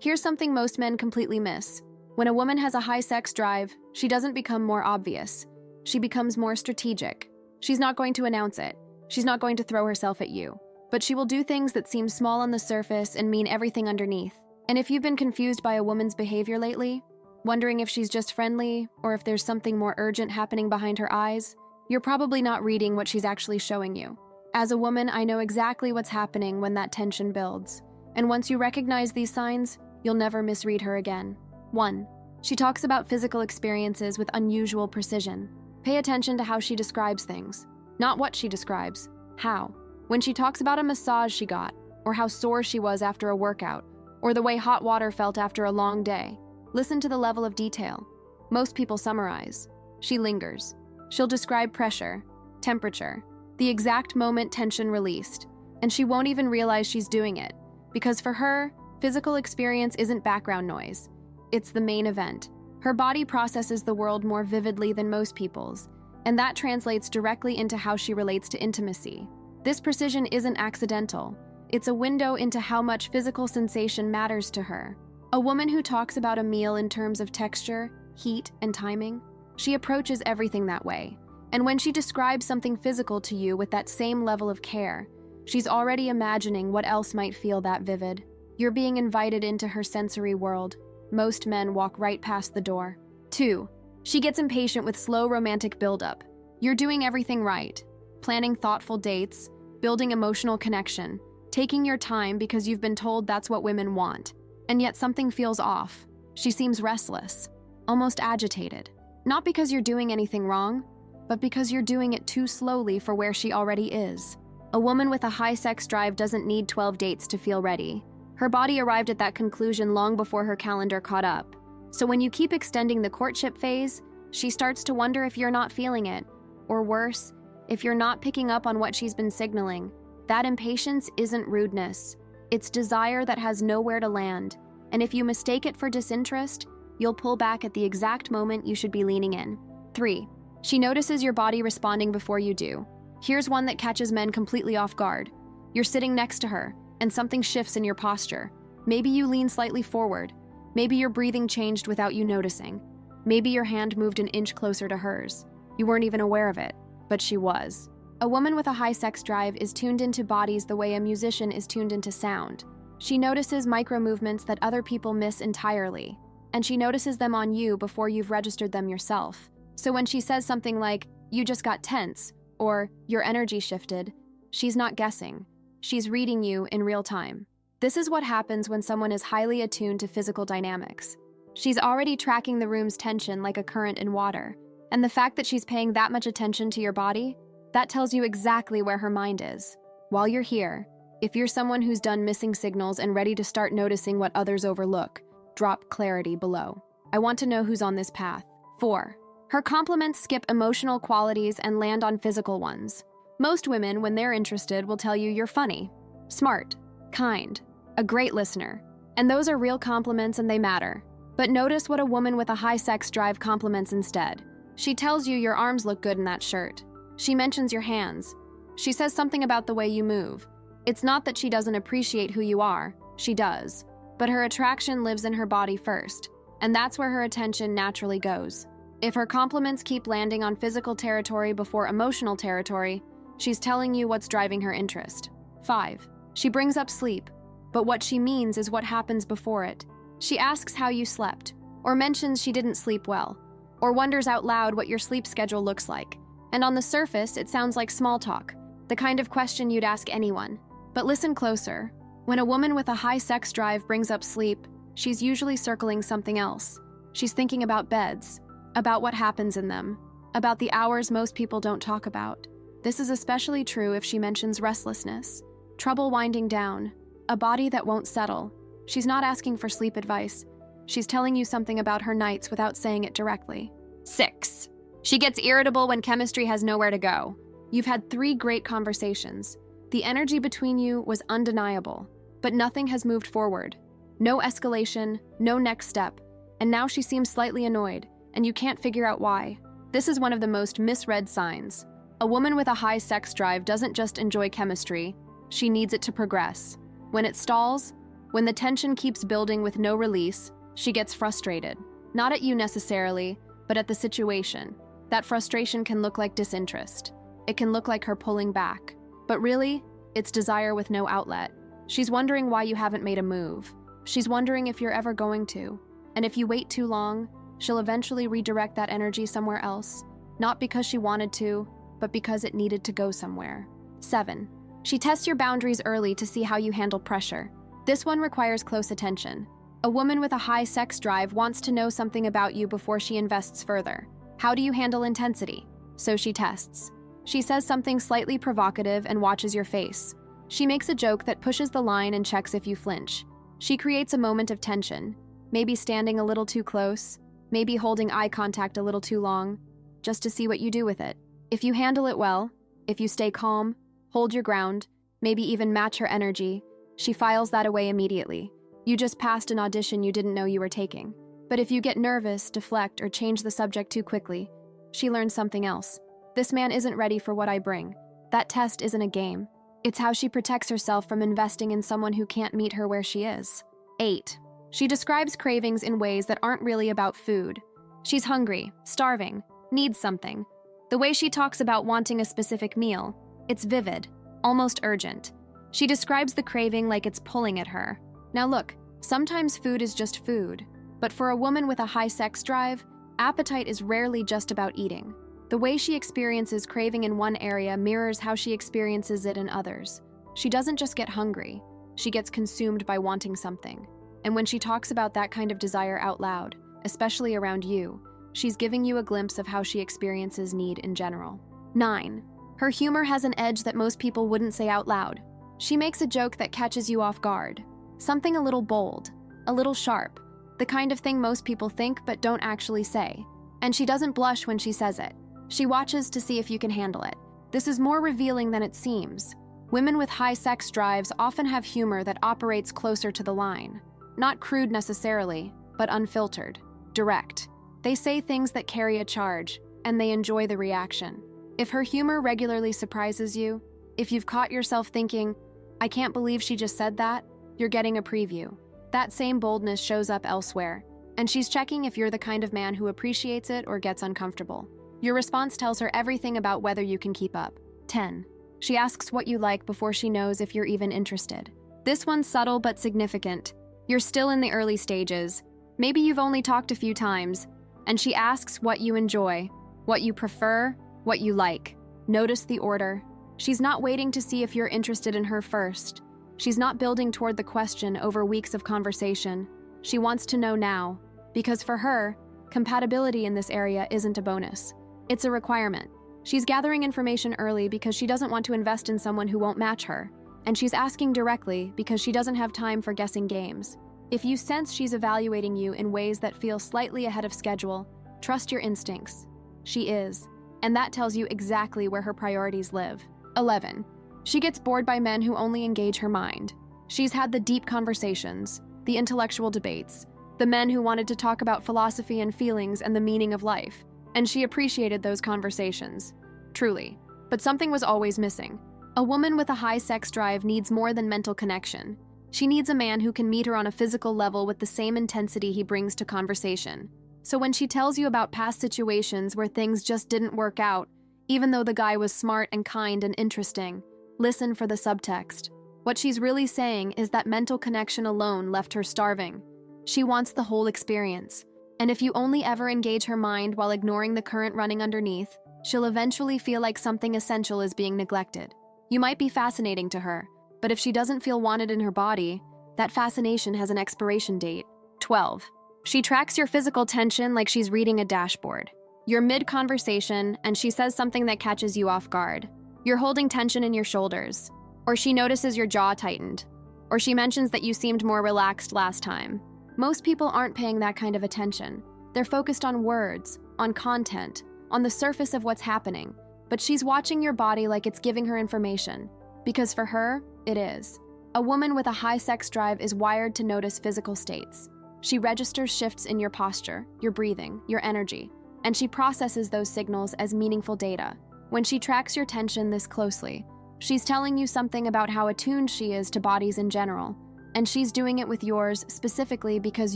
Here's something most men completely miss. When a woman has a high sex drive, she doesn't become more obvious. She becomes more strategic. She's not going to announce it. She's not going to throw herself at you. But she will do things that seem small on the surface and mean everything underneath. And if you've been confused by a woman's behavior lately, wondering if she's just friendly or if there's something more urgent happening behind her eyes, you're probably not reading what she's actually showing you. As a woman, I know exactly what's happening when that tension builds. And once you recognize these signs, you'll never misread her again. 1. She talks about physical experiences with unusual precision. Pay attention to how she describes things. Not what she describes, how. When she talks about a massage she got, or how sore she was after a workout, or the way hot water felt after a long day, listen to the level of detail. Most people summarize. She lingers. She'll describe pressure, temperature, the exact moment tension released, and she won't even realize she's doing it, because for her, physical experience isn't background noise. It's the main event. Her body processes the world more vividly than most people's, and that translates directly into how she relates to intimacy. This precision isn't accidental. It's a window into how much physical sensation matters to her. A woman who talks about a meal in terms of texture, heat, and timing, she approaches everything that way. And when she describes something physical to you with that same level of care, she's already imagining what else might feel that vivid. You're being invited into her sensory world. Most men walk right past the door. 2. She gets impatient with slow romantic buildup. You're doing everything right. Planning thoughtful dates, building emotional connection, taking your time because you've been told that's what women want. And yet something feels off. She seems restless, almost agitated. Not because you're doing anything wrong, but because you're doing it too slowly for where she already is. A woman with a high sex drive doesn't need 12 dates to feel ready. Her body arrived at that conclusion long before her calendar caught up. So when you keep extending the courtship phase, she starts to wonder if you're not feeling it. Or worse, if you're not picking up on what she's been signaling. That impatience isn't rudeness. It's desire that has nowhere to land. And if you mistake it for disinterest, you'll pull back at the exact moment you should be leaning in. 3. She notices your body responding before you do. Here's one that catches men completely off guard. You're sitting next to her, and something shifts in your posture. Maybe you lean slightly forward. Maybe your breathing changed without you noticing. Maybe your hand moved an inch closer to hers. You weren't even aware of it, but she was. A woman with a high sex drive is tuned into bodies the way a musician is tuned into sound. She notices micro-movements that other people miss entirely, and she notices them on you before you've registered them yourself. So when she says something like, "You just got tense," or "Your energy shifted," she's not guessing. She's reading you in real time. This is what happens when someone is highly attuned to physical dynamics. She's already tracking the room's tension like a current in water. And the fact that she's paying that much attention to your body, that tells you exactly where her mind is. While you're here, if you're someone who's done missing signals and ready to start noticing what others overlook, drop clarity below. I want to know who's on this path. 4. Her compliments skip emotional qualities and land on physical ones. Most women, when they're interested, will tell you you're funny, smart, kind, a great listener. And those are real compliments and they matter. But notice what a woman with a high sex drive compliments instead. She tells you your arms look good in that shirt. She mentions your hands. She says something about the way you move. It's not that she doesn't appreciate who you are. She does. But her attraction lives in her body first. And that's where her attention naturally goes. If her compliments keep landing on physical territory before emotional territory, she's telling you what's driving her interest. 5. She brings up sleep, but what she means is what happens before it. She asks how you slept, or mentions she didn't sleep well, or wonders out loud what your sleep schedule looks like. And on the surface, it sounds like small talk, the kind of question you'd ask anyone. But listen closer. When a woman with a high sex drive brings up sleep, she's usually circling something else. She's thinking about beds, about what happens in them, about the hours most people don't talk about. This is especially true if she mentions restlessness, trouble winding down, a body that won't settle. She's not asking for sleep advice. She's telling you something about her nights without saying it directly. 6. She gets irritable when chemistry has nowhere to go. You've had 3 great conversations. The energy between you was undeniable, but nothing has moved forward. No escalation, no next step, and now she seems slightly annoyed, and you can't figure out why. This is one of the most misread signs. A woman with a high sex drive doesn't just enjoy chemistry, she needs it to progress. When it stalls, When the tension keeps building with no release, she gets frustrated. Not at you necessarily, but at the situation. That frustration can look like disinterest. It can look like her pulling back. But really, it's desire with no outlet. She's wondering why you haven't made a move. She's wondering if you're ever going to. And if you wait too long, she'll eventually redirect that energy somewhere else. Not because she wanted to, but because it needed to go somewhere. 7. She tests your boundaries early to see how you handle pressure. This one requires close attention. A woman with a high sex drive wants to know something about you before she invests further. How do you handle intensity? So she tests. She says something slightly provocative and watches your face. She makes a joke that pushes the line and checks if you flinch. She creates a moment of tension, maybe standing a little too close, maybe holding eye contact a little too long, just to see what you do with it. If you handle it well, if you stay calm, hold your ground, maybe even match her energy, she files that away immediately. You just passed an audition you didn't know you were taking. But if you get nervous, deflect, or change the subject too quickly, she learns something else. This man isn't ready for what I bring. That test isn't a game. It's how she protects herself from investing in someone who can't meet her where she is. 8. She describes cravings in ways that aren't really about food. She's hungry, starving, needs something. The way she talks about wanting a specific meal, it's vivid, almost urgent. She describes the craving like it's pulling at her. Now look, sometimes food is just food, but for a woman with a high sex drive, appetite is rarely just about eating. The way she experiences craving in one area mirrors how she experiences it in others. She doesn't just get hungry, she gets consumed by wanting something. And when she talks about that kind of desire out loud, especially around you, she's giving you a glimpse of how she experiences need in general. 9. Her humor has an edge that most people wouldn't say out loud. She makes a joke that catches you off guard. Something a little bold, a little sharp, the kind of thing most people think but don't actually say. And she doesn't blush when she says it. She watches to see if you can handle it. This is more revealing than it seems. Women with high sex drives often have humor that operates closer to the line. Not crude necessarily, but unfiltered, direct. They say things that carry a charge, and they enjoy the reaction. If her humor regularly surprises you, if you've caught yourself thinking, I can't believe she just said that, you're getting a preview. That same boldness shows up elsewhere, and she's checking if you're the kind of man who appreciates it or gets uncomfortable. Your response tells her everything about whether you can keep up. 10. She asks what you like before she knows if you're even interested. This one's subtle but significant. You're still in the early stages. Maybe you've only talked a few times, and she asks what you enjoy, what you prefer, what you like. Notice the order. She's not waiting to see if you're interested in her first. She's not building toward the question over weeks of conversation. She wants to know now, because for her, compatibility in this area isn't a bonus. It's a requirement. She's gathering information early because she doesn't want to invest in someone who won't match her, and she's asking directly because she doesn't have time for guessing games. If you sense she's evaluating you in ways that feel slightly ahead of schedule, trust your instincts. She is, and that tells you exactly where her priorities live. 11. She gets bored by men who only engage her mind. She's had the deep conversations, the intellectual debates, the men who wanted to talk about philosophy and feelings and the meaning of life, and she appreciated those conversations. Truly. But something was always missing. A woman with a high sex drive needs more than mental connection. She needs a man who can meet her on a physical level with the same intensity he brings to conversation. So when she tells you about past situations where things just didn't work out, even though the guy was smart and kind and interesting, listen for the subtext. What she's really saying is that mental connection alone left her starving. She wants the whole experience. And if you only ever engage her mind while ignoring the current running underneath, she'll eventually feel like something essential is being neglected. You might be fascinating to her, but if she doesn't feel wanted in her body, that fascination has an expiration date. 12. She tracks your physical tension like she's reading a dashboard. You're mid-conversation, and she says something that catches you off guard. You're holding tension in your shoulders, or she notices your jaw tightened, or she mentions that you seemed more relaxed last time. Most people aren't paying that kind of attention. They're focused on words, on content, on the surface of what's happening, but she's watching your body like it's giving her information, because for her, it is. A woman with a high sex drive is wired to notice physical states. She registers shifts in your posture, your breathing, your energy, and she processes those signals as meaningful data. When she tracks your tension this closely, she's telling you something about how attuned she is to bodies in general, and she's doing it with yours specifically because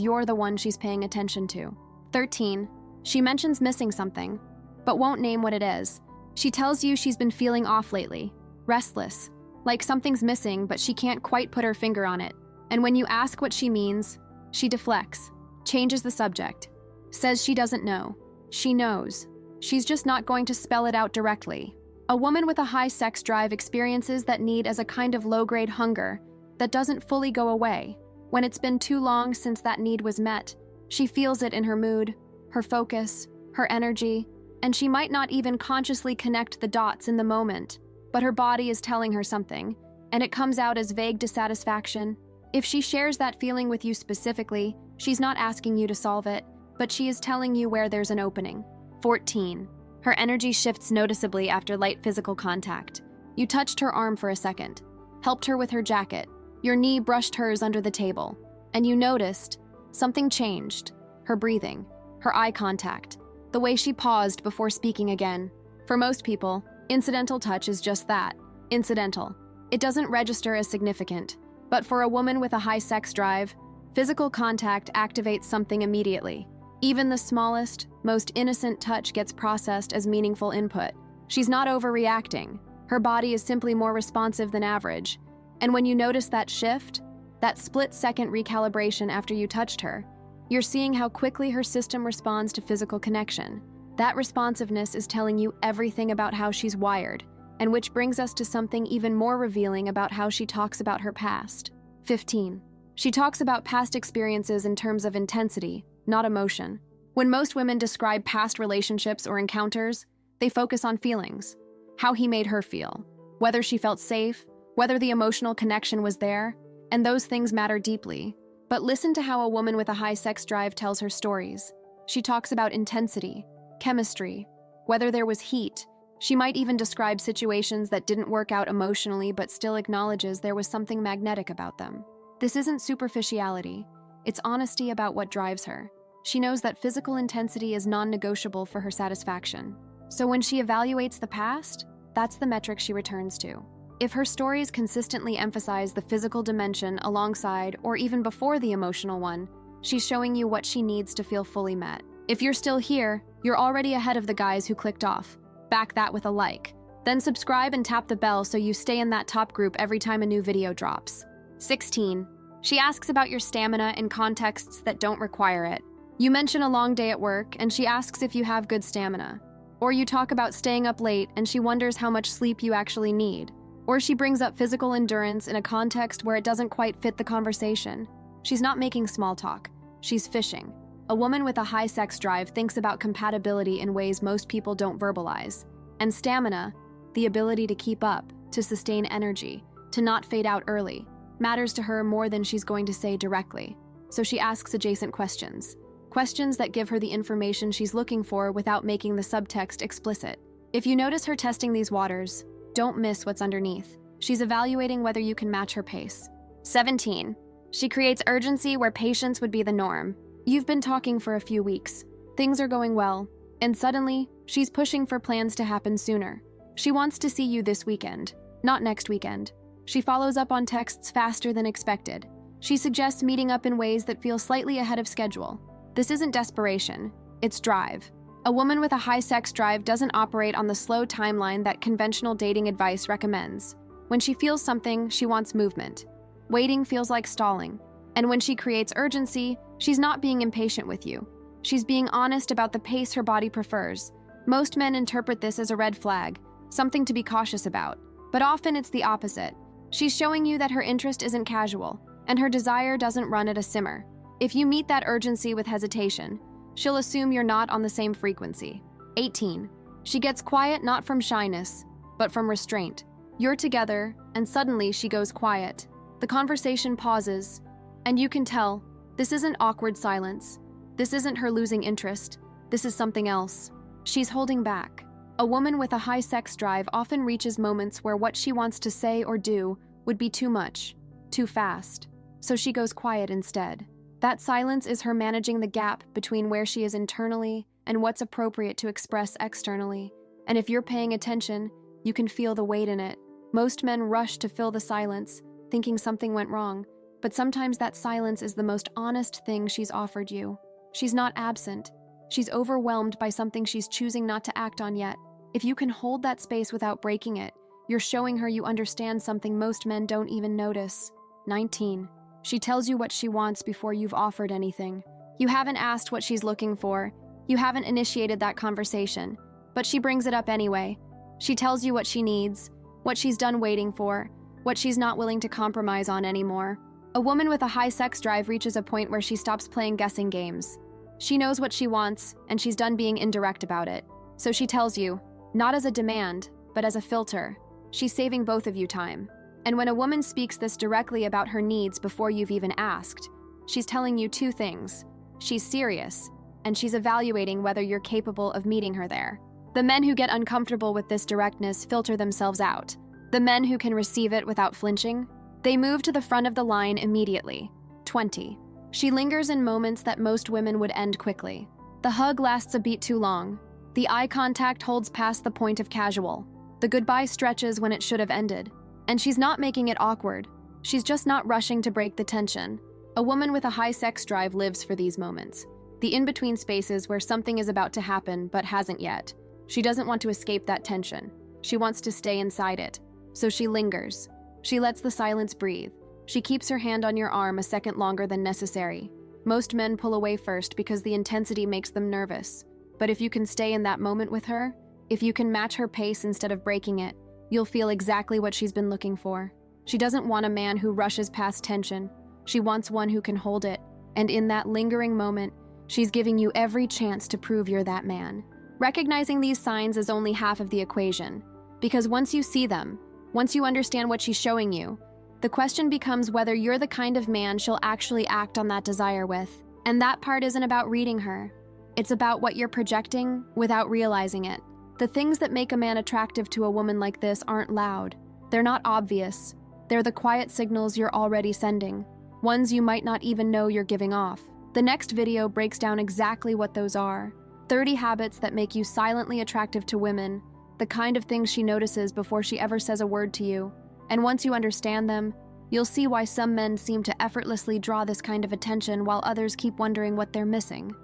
you're the one she's paying attention to. 13. She mentions missing something, but won't name what it is. She tells you she's been feeling off lately, restless, like something's missing, but she can't quite put her finger on it. And when you ask what she means, she deflects, changes the subject, says she doesn't know. She knows. She's just not going to spell it out directly. A woman with a high sex drive experiences that need as a kind of low-grade hunger that doesn't fully go away. When it's been too long since that need was met, she feels it in her mood, her focus, her energy, and she might not even consciously connect the dots in the moment, but her body is telling her something, and it comes out as vague dissatisfaction. If she shares that feeling with you specifically, she's not asking you to solve it, but she is telling you where there's an opening. 14. Her energy shifts noticeably after light physical contact. You touched her arm for a second, helped her with her jacket, your knee brushed hers under the table, and you noticed something changed. Her breathing, her eye contact, the way she paused before speaking again. For most people, incidental touch is just that, incidental. It doesn't register as significant, but for a woman with a high sex drive, physical contact activates something immediately. Even the smallest, most innocent touch gets processed as meaningful input. She's not overreacting. Her body is simply more responsive than average. And when you notice that shift, that split-second recalibration after you touched her, you're seeing how quickly her system responds to physical connection. That responsiveness is telling you everything about how she's wired, and which brings us to something even more revealing about how she talks about her past. 15. She talks about past experiences in terms of intensity, not emotion. When most women describe past relationships or encounters, they focus on feelings, how he made her feel, whether she felt safe, whether the emotional connection was there, and those things matter deeply. But listen to how a woman with a high sex drive tells her stories. She talks about intensity, chemistry, whether there was heat. She might even describe situations that didn't work out emotionally but still acknowledges there was something magnetic about them. This isn't superficiality. It's honesty about what drives her. She knows that physical intensity is non-negotiable for her satisfaction. So when she evaluates the past, that's the metric she returns to. If her stories consistently emphasize the physical dimension alongside or even before the emotional one, she's showing you what she needs to feel fully met. If you're still here, you're already ahead of the guys who clicked off. Back that with a like. Then subscribe and tap the bell so you stay in that top group every time a new video drops. 16. She asks about your stamina in contexts that don't require it. You mention a long day at work, and she asks if you have good stamina. Or you talk about staying up late, and she wonders how much sleep you actually need. Or she brings up physical endurance in a context where it doesn't quite fit the conversation. She's not making small talk. She's fishing. A woman with a high sex drive thinks about compatibility in ways most people don't verbalize. And stamina, the ability to keep up, to sustain energy, to not fade out early, matters to her more than she's going to say directly. So she asks adjacent questions. Questions that give her the information she's looking for without making the subtext explicit. If you notice her testing these waters, don't miss what's underneath. She's evaluating whether you can match her pace. 17. She creates urgency where patience would be the norm. You've been talking for a few weeks. Things are going well. And suddenly, she's pushing for plans to happen sooner. She wants to see you this weekend, not next weekend. She follows up on texts faster than expected. She suggests meeting up in ways that feel slightly ahead of schedule. This isn't desperation, it's drive. A woman with a high sex drive doesn't operate on the slow timeline that conventional dating advice recommends. When she feels something, she wants movement. Waiting feels like stalling. And when she creates urgency, she's not being impatient with you. She's being honest about the pace her body prefers. Most men interpret this as a red flag, something to be cautious about. But often it's the opposite. She's showing you that her interest isn't casual, and her desire doesn't run at a simmer. If you meet that urgency with hesitation, she'll assume you're not on the same frequency. 18. She gets quiet not from shyness, but from restraint. You're together, and suddenly she goes quiet. The conversation pauses, and you can tell, this isn't awkward silence. This isn't her losing interest. This is something else. She's holding back. A woman with a high sex drive often reaches moments where what she wants to say or do would be too much, too fast. So she goes quiet instead. That silence is her managing the gap between where she is internally and what's appropriate to express externally. And if you're paying attention, you can feel the weight in it. Most men rush to fill the silence, thinking something went wrong, but sometimes that silence is the most honest thing she's offered you. She's not absent. She's overwhelmed by something she's choosing not to act on yet. If you can hold that space without breaking it, you're showing her you understand something most men don't even notice. 19. She tells you what she wants before you've offered anything. You haven't asked what she's looking for. You haven't initiated that conversation, but she brings it up anyway. She tells you what she needs, what she's done waiting for, what she's not willing to compromise on anymore. A woman with a high sex drive reaches a point where she stops playing guessing games. She knows what she wants, and she's done being indirect about it. So she tells you, not as a demand, but as a filter. She's saving both of you time. And when a woman speaks this directly about her needs before you've even asked, she's telling you two things. She's serious, and she's evaluating whether you're capable of meeting her there. The men who get uncomfortable with this directness filter themselves out. The men who can receive it without flinching, they move to the front of the line immediately. 20. She lingers in moments that most women would end quickly. The hug lasts a beat too long. The eye contact holds past the point of casual. The goodbye stretches when it should have ended. And she's not making it awkward. She's just not rushing to break the tension. A woman with a high sex drive lives for these moments. The in-between spaces where something is about to happen but hasn't yet. She doesn't want to escape that tension. She wants to stay inside it. So she lingers. She lets the silence breathe. She keeps her hand on your arm a second longer than necessary. Most men pull away first because the intensity makes them nervous. But if you can stay in that moment with her, if you can match her pace instead of breaking it, you'll feel exactly what she's been looking for. She doesn't want a man who rushes past tension. She wants one who can hold it. And in that lingering moment, she's giving you every chance to prove you're that man. Recognizing these signs is only half of the equation. Because once you see them, once you understand what she's showing you, the question becomes whether you're the kind of man she'll actually act on that desire with. And that part isn't about reading her. It's about what you're projecting without realizing it. The things that make a man attractive to a woman like this aren't loud. They're not obvious. They're the quiet signals you're already sending, ones you might not even know you're giving off. The next video breaks down exactly what those are. 30 habits that make you silently attractive to women, the kind of things she notices before she ever says a word to you. And once you understand them, you'll see why some men seem to effortlessly draw this kind of attention while others keep wondering what they're missing.